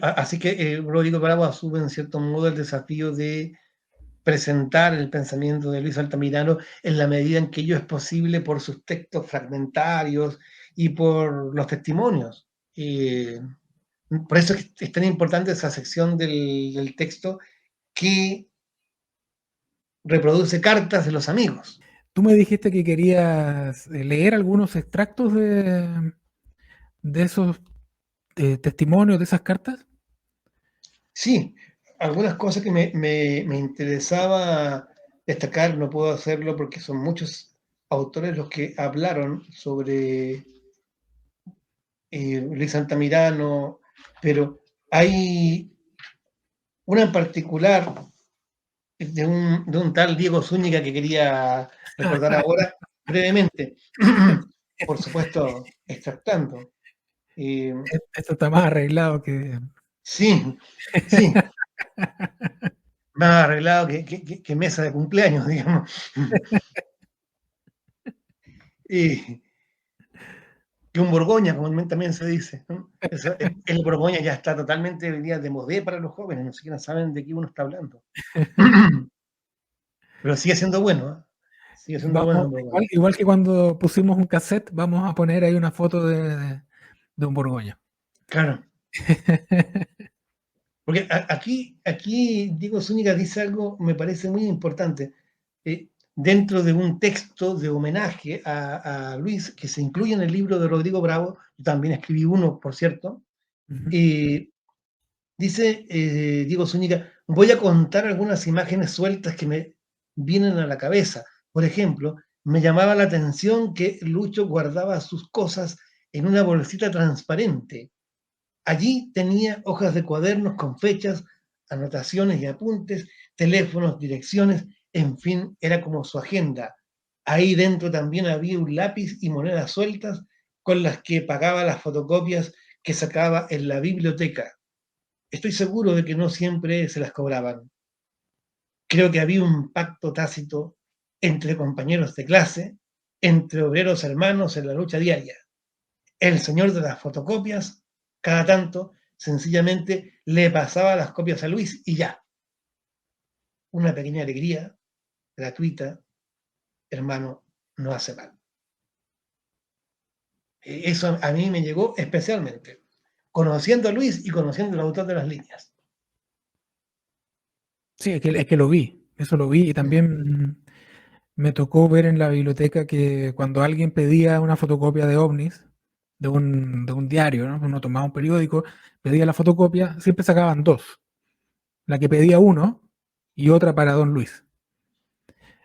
Así que Rodrigo Bravo asume en cierto modo el desafío de presentar el pensamiento de Luis Altamirano en la medida en que ello es posible por sus textos fragmentarios y por los testimonios. Por eso es tan importante esa sección del texto que reproduce cartas de los amigos. Tú me dijiste que querías leer algunos extractos de esos testimonios, de esas cartas. Sí, algunas cosas que me interesaba destacar, no puedo hacerlo porque son muchos autores los que hablaron sobre Luis Altamirano, pero hay una en particular de un tal Diego Zúñiga que quería recordar ahora brevemente, por supuesto, extractando. Eh, Esto está más arreglado que... sí, sí, más arreglado que mesa de cumpleaños, digamos. Y que un Borgoña, como también se dice, ¿no? El Borgoña ya está totalmente hoy día de modé para los jóvenes, no siquiera saben de qué uno está hablando. Pero sigue siendo bueno, ¿eh? Sigue siendo bueno Vamos, el Borgoña. igual que cuando pusimos un cassette, vamos a poner ahí una foto de un Borgoña. Claro. Porque aquí Diego Zúñiga dice algo, me parece muy importante. Dentro de un texto de homenaje a Luis, que se incluye en el libro de Rodrigo Bravo, yo también escribí uno, por cierto, Ujú. dice Diego Zúñiga, voy a contar algunas imágenes sueltas que me vienen a la cabeza. Por ejemplo, me llamaba la atención que Lucho guardaba sus cosas en una bolsita transparente. Allí tenía hojas de cuadernos con fechas, anotaciones y apuntes, teléfonos, direcciones, en fin, era como su agenda. Ahí dentro también había un lápiz y monedas sueltas con las que pagaba las fotocopias que sacaba en la biblioteca. Estoy seguro de que no siempre se las cobraban. Creo que había un pacto tácito entre compañeros de clase, entre obreros hermanos en la lucha diaria. El señor de las fotocopias, cada tanto, sencillamente le pasaba las copias a Luis y ya. Una pequeña alegría gratuita, hermano, no hace mal. Eso a mí me llegó especialmente, conociendo a Luis y conociendo al autor de las líneas. Sí, es que lo vi, eso lo vi y también me tocó ver en la biblioteca que cuando alguien pedía una fotocopia de ovnis, de un diario, ¿no? Uno tomaba un periódico, pedía la fotocopia, siempre sacaban dos, la que pedía uno y otra para don Luis.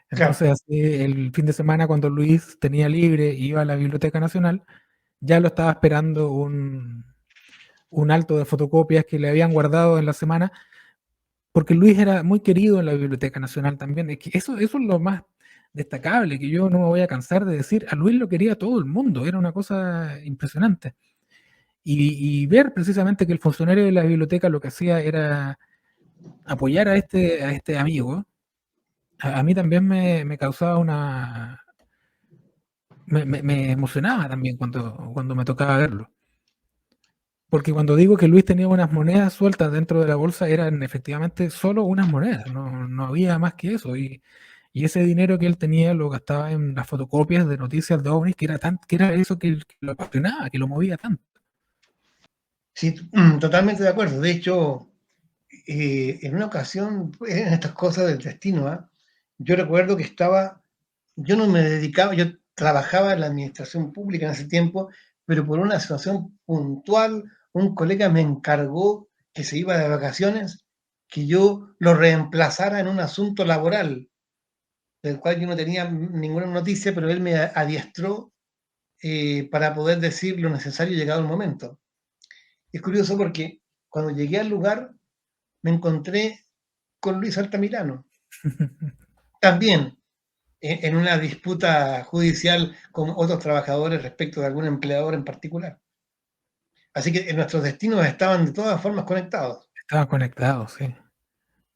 Claro, Entonces, así, el fin de semana, cuando Luis tenía libre y iba a la Biblioteca Nacional, ya lo estaba esperando un alto de fotocopias que le habían guardado en la semana, porque Luis era muy querido en la Biblioteca Nacional también. Es que eso es lo más destacable, que yo no me voy a cansar de decir. A Luis lo quería todo el mundo, era una cosa impresionante. Y ver precisamente que el funcionario de la biblioteca lo que hacía era apoyar a este amigo, a mí también me causaba una, me emocionaba también cuando me tocaba verlo. Porque cuando digo que Luis tenía unas monedas sueltas dentro de la bolsa, eran efectivamente solo unas monedas, no había más que eso. Y ese dinero que él tenía lo gastaba en las fotocopias de noticias de ovnis, que era eso que lo apasionaba, que lo movía tanto. sí, totalmente de acuerdo. De hecho, en una ocasión, en estas cosas del destino, ¿eh? Yo recuerdo que yo no me dedicaba, yo trabajaba en la administración pública en ese tiempo, pero por una situación puntual, un colega me encargó que se iba de vacaciones, que yo lo reemplazara en un asunto laboral, del cual yo no tenía ninguna noticia, pero él me adiestró para poder decir lo necesario llegado el momento. Es curioso porque cuando llegué al lugar me encontré con Luis Altamirano, también en una disputa judicial con otros trabajadores respecto de algún empleador en particular. Así que nuestros destinos estaban de todas formas conectados. Estaban conectados, sí,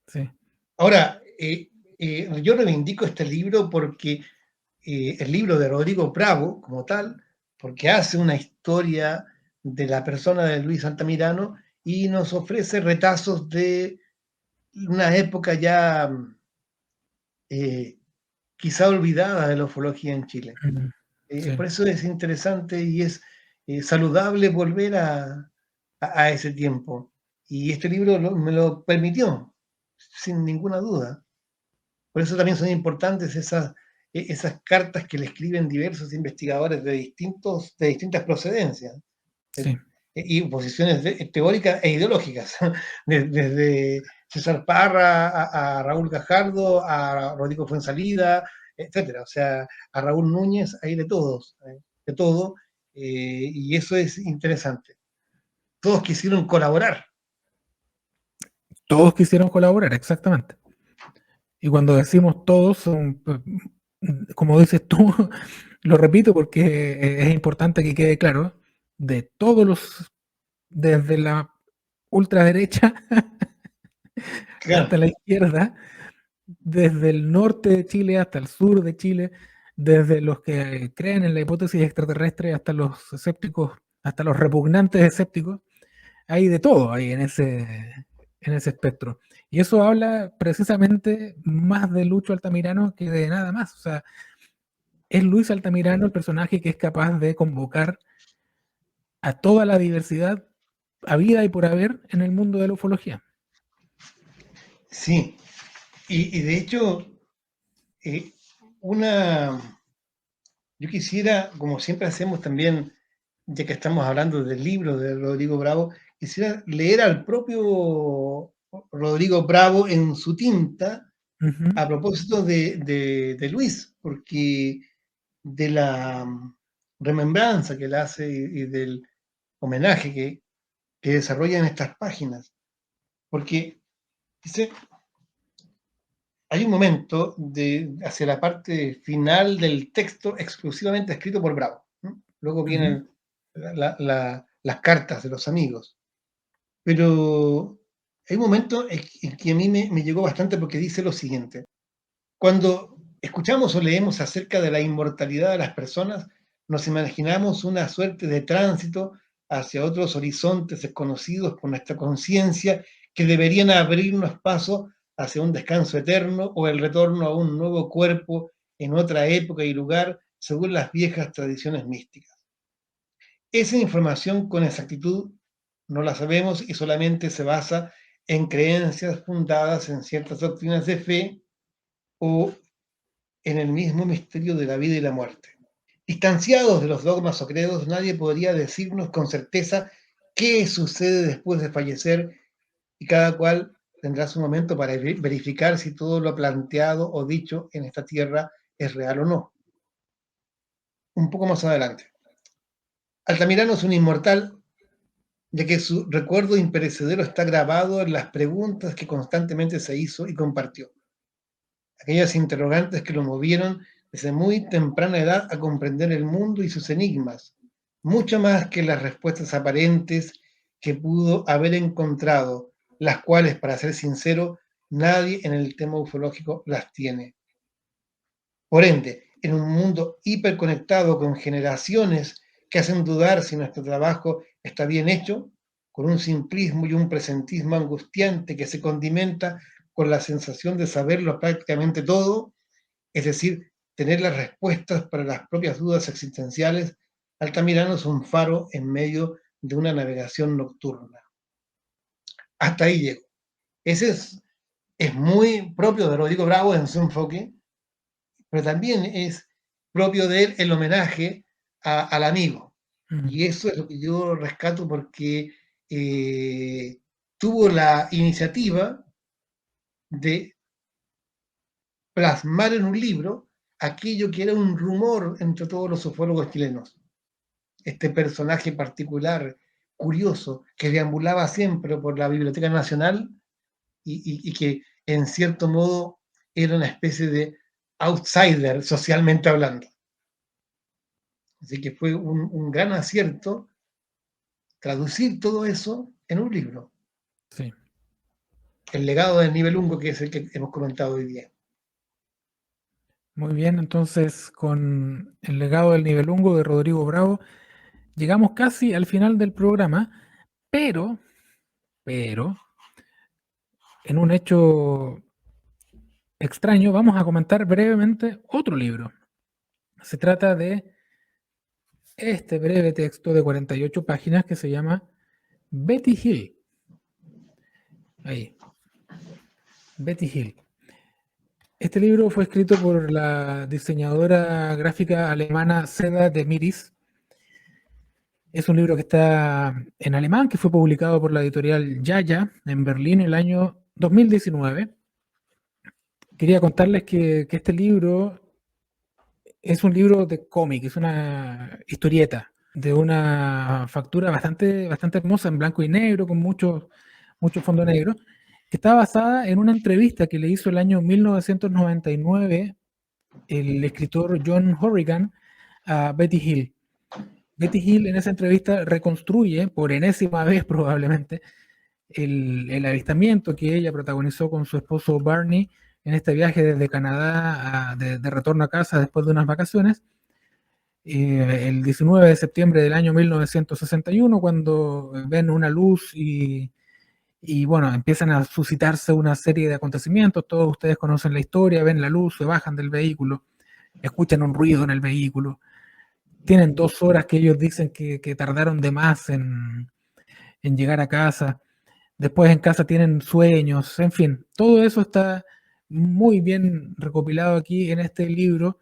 sí. Ahora, yo reivindico este libro porque el libro de Rodrigo Bravo, como tal, porque hace una historia de la persona de Luis Altamirano y nos ofrece retazos de una época ya eh, quizá olvidada de la ufología en Chile. Mm, sí. Por eso es interesante y es saludable volver a ese tiempo. Y este libro me lo permitió, sin ninguna duda. Por eso también son importantes esas cartas que le escriben diversos investigadores de distintas procedencias Sí. y posiciones teóricas e ideológicas, desde César Parra a Raúl Gajardo, a Rodrigo Fuenzalida, etcétera. O sea, a Raúl Núñez, hay de todos, de todo, y eso es interesante. Todos quisieron colaborar. Todos quisieron colaborar, exactamente. Y cuando decimos todos, como dices tú, lo repito porque es importante que quede claro, de todos los, desde la ultraderecha Claro. hasta la izquierda, desde el norte de Chile hasta el sur de Chile, desde los que creen en la hipótesis extraterrestre hasta los escépticos, hasta los repugnantes escépticos, hay de todo ahí en ese espectro. Y eso habla precisamente más de Lucho Altamirano que de nada más. O sea, es Luis Altamirano el personaje que es capaz de convocar a toda la diversidad habida y por haber en el mundo de la ufología. Sí, y de hecho, eh, una, yo quisiera, como siempre hacemos también, ya que estamos hablando del libro de Rodrigo Bravo, quisiera leer al propio Rodrigo Bravo en su tinta Ujú, a propósito de Luis, porque de la remembranza que él hace y del homenaje que desarrolla en estas páginas. Porque dice, hay un momento hacia la parte final del texto exclusivamente escrito por Bravo, ¿no? Luego ujú. vienen las cartas de los amigos. Pero hay un momento en que a mí me llegó bastante porque dice lo siguiente. Cuando escuchamos o leemos acerca de la inmortalidad de las personas, nos imaginamos una suerte de tránsito hacia otros horizontes desconocidos por nuestra conciencia que deberían abrirnos paso hacia un descanso eterno o el retorno a un nuevo cuerpo en otra época y lugar según las viejas tradiciones místicas. Esa información con exactitud no la sabemos y solamente se basa en creencias fundadas en ciertas doctrinas de fe o en el mismo misterio de la vida y la muerte. Distanciados de los dogmas o credos, nadie podría decirnos con certeza qué sucede después de fallecer y cada cual tendrá su momento para verificar si todo lo planteado o dicho en esta tierra es real o no. Un poco más adelante. Altamirano es un inmortal, ya que su recuerdo imperecedero está grabado en las preguntas que constantemente se hizo y compartió. Aquellas interrogantes que lo movieron desde muy temprana edad a comprender el mundo y sus enigmas, mucho más que las respuestas aparentes que pudo haber encontrado, las cuales, para ser sincero, nadie en el tema ufológico las tiene. Por ende, en un mundo hiperconectado con generaciones que hacen dudar si nuestro trabajo está bien hecho, con un simplismo y un presentismo angustiante que se condimenta con la sensación de saberlo prácticamente todo, es decir, tener las respuestas para las propias dudas existenciales, Altamirano es un faro en medio de una navegación nocturna. Hasta ahí llego. Ese es muy propio de Rodrigo Bravo en su enfoque, pero también es propio de él el homenaje al amigo. Mm. Y eso es lo que yo rescato porque tuvo la iniciativa de plasmar en un libro aquello que era un rumor entre todos los ufólogos chilenos. Este personaje particular, curioso, que deambulaba siempre por la Biblioteca Nacional y que en cierto modo era una especie de outsider socialmente hablando. Así que fue un gran acierto traducir todo eso en un libro. Sí. El legado del Nibelungo, que es el que hemos comentado hoy día. Muy bien, entonces con el legado del nivelungo de Rodrigo Bravo, llegamos casi al final del programa, pero, pero, en un hecho extraño, vamos a comentar brevemente otro libro. Se trata de este breve texto de 48 páginas que se llama Betty Hill. Ahí, Betty Hill. Este libro fue escrito por la diseñadora gráfica alemana Seda de Miris. Es un libro que está en alemán, que fue publicado por la editorial Yaya en Berlín el año 2019. Quería contarles que este libro es un libro de cómic, es una historieta de una factura bastante hermosa en blanco y negro, con mucho fondo negro, que está basada en una entrevista que le hizo el año 1999 el escritor John Horrigan a Betty Hill. Betty Hill en esa entrevista reconstruye, por enésima vez probablemente, el avistamiento que ella protagonizó con su esposo Barney en este viaje desde Canadá de retorno a casa después de unas vacaciones, el 19 de septiembre del año 1961, cuando ven una luz y bueno, empiezan a suscitarse una serie de acontecimientos. Todos ustedes conocen la historia, ven la luz, se bajan del vehículo, escuchan un ruido en el vehículo. Tienen 2 horas que ellos dicen que tardaron de más en llegar a casa. Después en casa tienen sueños, en fin, todo eso está muy bien recopilado aquí en este libro,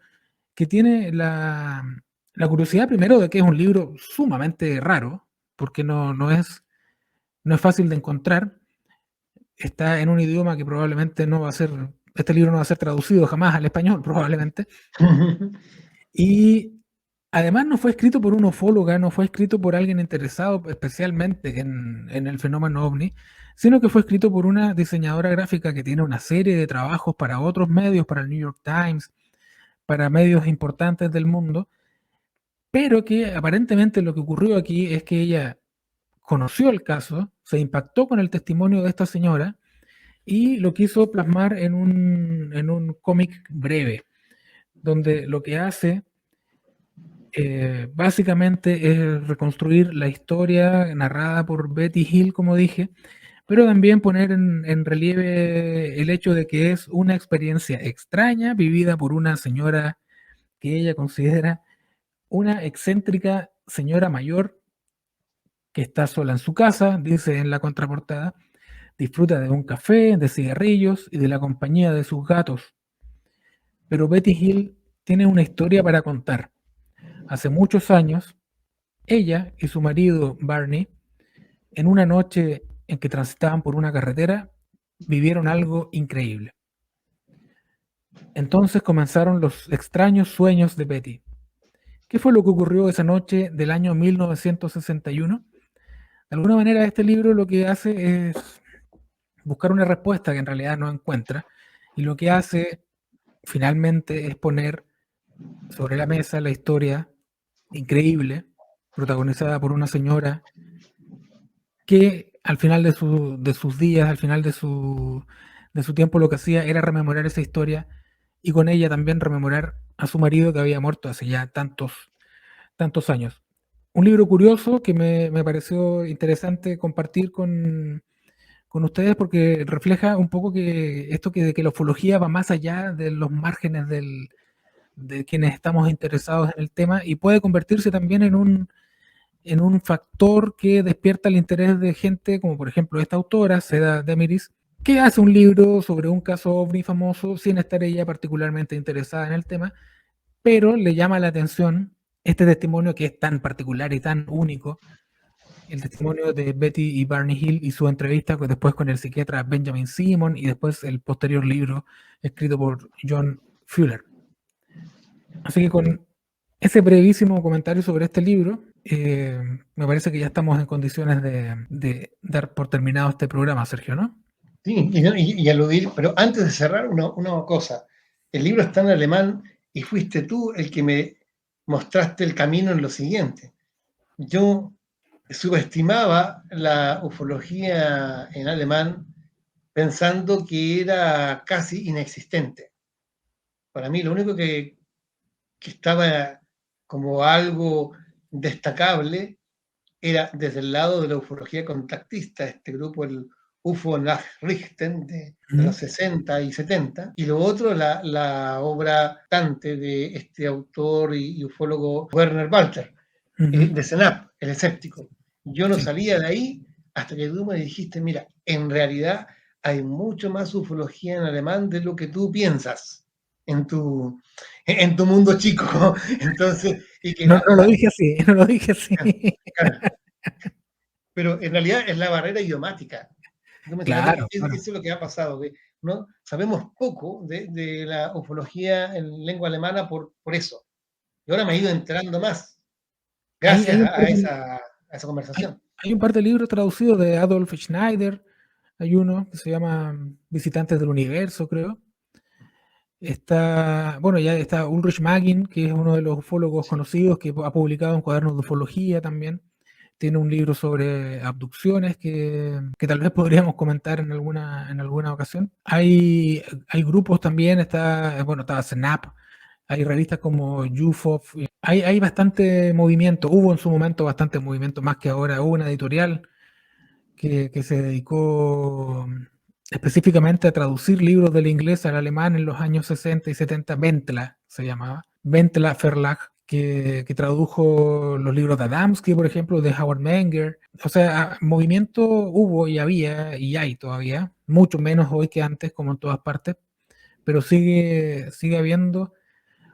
que tiene la curiosidad primero de que es un libro sumamente raro, porque no es fácil de encontrar. Está en un idioma que probablemente no va a ser, este libro no va a ser traducido jamás al español, probablemente. Y además no fue escrito por una ufóloga, no fue escrito por alguien interesado especialmente en el fenómeno ovni, sino que fue escrito por una diseñadora gráfica que tiene una serie de trabajos para otros medios, para el New York Times, para medios importantes del mundo, pero que aparentemente lo que ocurrió aquí es que ella conoció el caso, se impactó con el testimonio de esta señora y lo quiso plasmar en un cómic breve, donde lo que hace básicamente es reconstruir la historia narrada por Betty Hill, como dije, pero también poner en relieve el hecho de que es una experiencia extraña vivida por una señora que ella considera una excéntrica señora mayor que está sola en su casa, dice en la contraportada, disfruta de un café, de cigarrillos y de la compañía de sus gatos. Pero Betty Hill tiene una historia para contar. Hace muchos años, ella y su marido Barney, en una noche en que transitaban por una carretera, vivieron algo increíble. Entonces comenzaron los extraños sueños de Betty. ¿Qué fue lo que ocurrió esa noche del año 1961? De alguna manera este libro lo que hace es buscar una respuesta que en realidad no encuentra, y lo que hace finalmente es poner sobre la mesa la historia increíble protagonizada por una señora que al final de sus días, al final de su tiempo, lo que hacía era rememorar esa historia y con ella también rememorar a su marido que había muerto hace ya tantos años. Un libro curioso que me pareció interesante compartir con ustedes porque refleja un poco que esto que, de que la ufología va más allá de los márgenes de quienes estamos interesados en el tema y puede convertirse también en un factor que despierta el interés de gente como por ejemplo esta autora, Seda Demiris, que hace un libro sobre un caso ovni famoso sin estar ella particularmente interesada en el tema, pero le llama la atención este testimonio que es tan particular y tan único, el testimonio de Betty y Barney Hill y su entrevista después con el psiquiatra Benjamin Simon y después el posterior libro escrito por John Fuller. Así que con ese brevísimo comentario sobre este libro, me parece que ya estamos en condiciones de dar por terminado este programa, Sergio, ¿no? Sí, y aludir, pero antes de cerrar, una cosa. El libro está en alemán y fuiste tú el que me mostraste el camino en lo siguiente. Yo subestimaba la ufología en alemán pensando que era casi inexistente. Para mí lo único que estaba como algo destacable era desde el lado de la ufología contactista, este grupo, el UFO Nachrichten de los 60 y 70, y lo otro, la obra Tante de este autor y ufólogo Werner Walter, de Senap, el escéptico. Yo no Sí. salía de ahí hasta que tú me dijiste, mira, en realidad hay mucho más ufología en alemán de lo que tú piensas en tu mundo chico. Entonces, y que No, no lo dije así, no lo dije así. claro, pero en realidad es la barrera idiomática. Claro, Eso claro. es lo que ha pasado. Que no sabemos poco de la ufología en lengua alemana por eso. Y ahora me he ido enterando más, Hay gracias un par de, a esa hay, conversación. hay un par de libros traducidos de Adolf Schneider. Hay uno que se llama Visitantes del Universo, creo. Está, bueno, ya está Ulrich Magin, que es uno de los ufólogos Sí. conocidos, que ha publicado un cuaderno de ufología también. tiene un libro sobre abducciones que tal vez podríamos comentar en alguna ocasión. Hay grupos también, está Snap, hay revistas como UFOF, hay bastante movimiento, hubo en su momento bastante movimiento, más que ahora. Hubo una editorial que se dedicó específicamente a traducir libros del inglés al alemán en los años 60 y 70, Ventla se llamaba, Ventla Verlag, que tradujo los libros de Adamski, por ejemplo, de Howard Menger. O sea, movimiento hubo y había y hay todavía, mucho menos hoy que antes, como en todas partes, pero sigue habiendo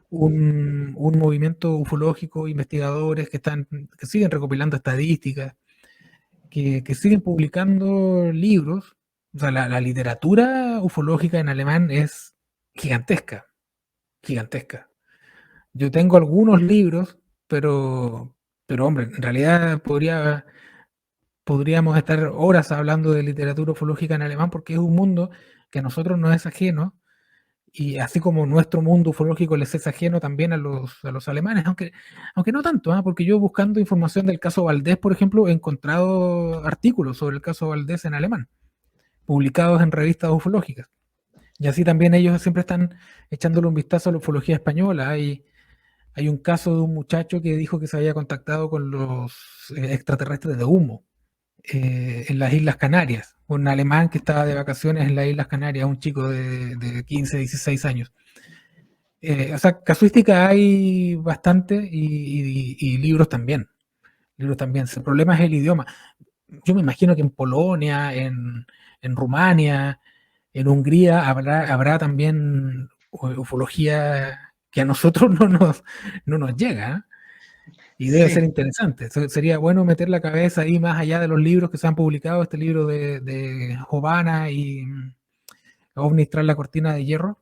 un movimiento ufológico, investigadores que siguen recopilando estadísticas, que siguen publicando libros. O sea, la literatura ufológica en alemán es gigantesca, gigantesca. Yo tengo algunos libros, pero hombre, en realidad podríamos estar horas hablando de literatura ufológica en alemán porque es un mundo que a nosotros nos es ajeno, y así como nuestro mundo ufológico les es ajeno también a los alemanes, aunque no tanto, porque yo buscando información del caso Valdés, por ejemplo, he encontrado artículos sobre el caso Valdés en alemán, publicados en revistas ufológicas. Y así también ellos siempre están echándole un vistazo a la ufología española. Hay un caso de un muchacho que dijo que se había contactado con los extraterrestres de humo en las Islas Canarias. Un alemán que estaba de vacaciones en las Islas Canarias, un chico de 15, 16 años. O sea, casuística hay bastante y libros también. Libros también. El problema es el idioma. Yo me imagino que en Polonia, en Rumania, en Hungría habrá también ufología que a nosotros no nos llega, ¿eh? Y debe ser Sí, interesante. Sería bueno meter la cabeza ahí más allá de los libros que se han publicado, este libro de Jovana y OVNIs tras la cortina de hierro,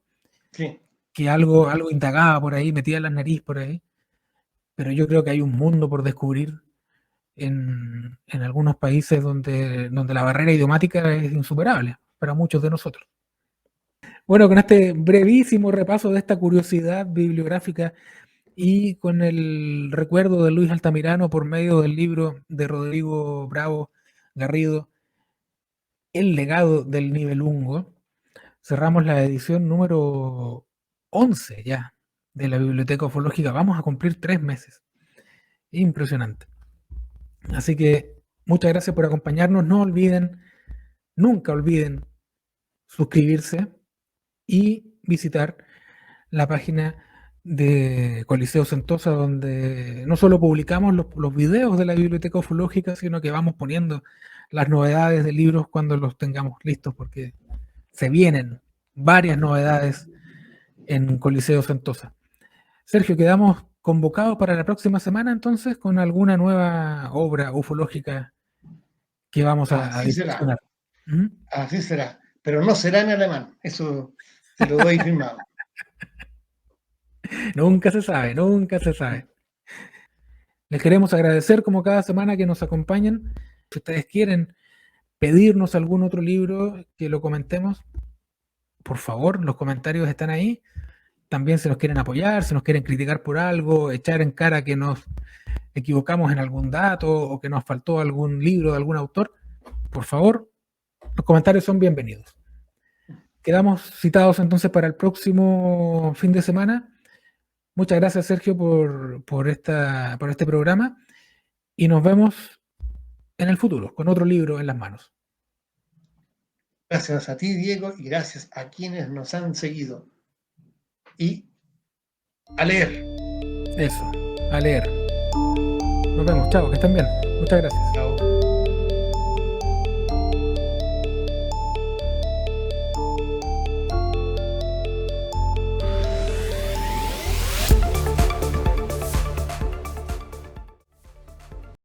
sí. que algo indagaba por ahí, metía la nariz por ahí. Pero yo creo que hay un mundo por descubrir en algunos países donde la barrera idiomática es insuperable para muchos de nosotros. Bueno, con este brevísimo repaso de esta curiosidad bibliográfica y con el recuerdo de Luis Altamirano por medio del libro de Rodrigo Bravo Garrido, El legado del Nibelungo, cerramos la edición número 11 ya de la Biblioteca Ufológica. Vamos a cumplir 3 meses. Impresionante. Así que muchas gracias por acompañarnos. No olviden, nunca olviden suscribirse y visitar la página de Coliseo Sentosa, donde no solo publicamos los videos de la Biblioteca Ufológica, sino que vamos poniendo las novedades de libros cuando los tengamos listos, porque se vienen varias novedades en Coliseo Sentosa. Sergio, quedamos convocados para la próxima semana entonces con alguna nueva obra ufológica que vamos a Así será, diseccionar. ¿Mm? así será. Pero no será en alemán, eso te lo doy firmado. Nunca se sabe, nunca se sabe. Les queremos agradecer como cada semana que nos acompañan. Si ustedes quieren pedirnos algún otro libro que lo comentemos, por favor, los comentarios están ahí. También si nos quieren apoyar, si nos quieren criticar por algo, echar en cara que nos equivocamos en algún dato o que nos faltó algún libro de algún autor, por favor, los comentarios son bienvenidos. Quedamos citados entonces para el próximo fin de semana. Muchas gracias, Sergio, por este programa y nos vemos en el futuro con otro libro en las manos. Gracias a ti, Diego, y gracias a quienes nos han seguido. Y a leer. Eso, a leer. Nos vemos, chao, que estén bien. Muchas gracias. Chao.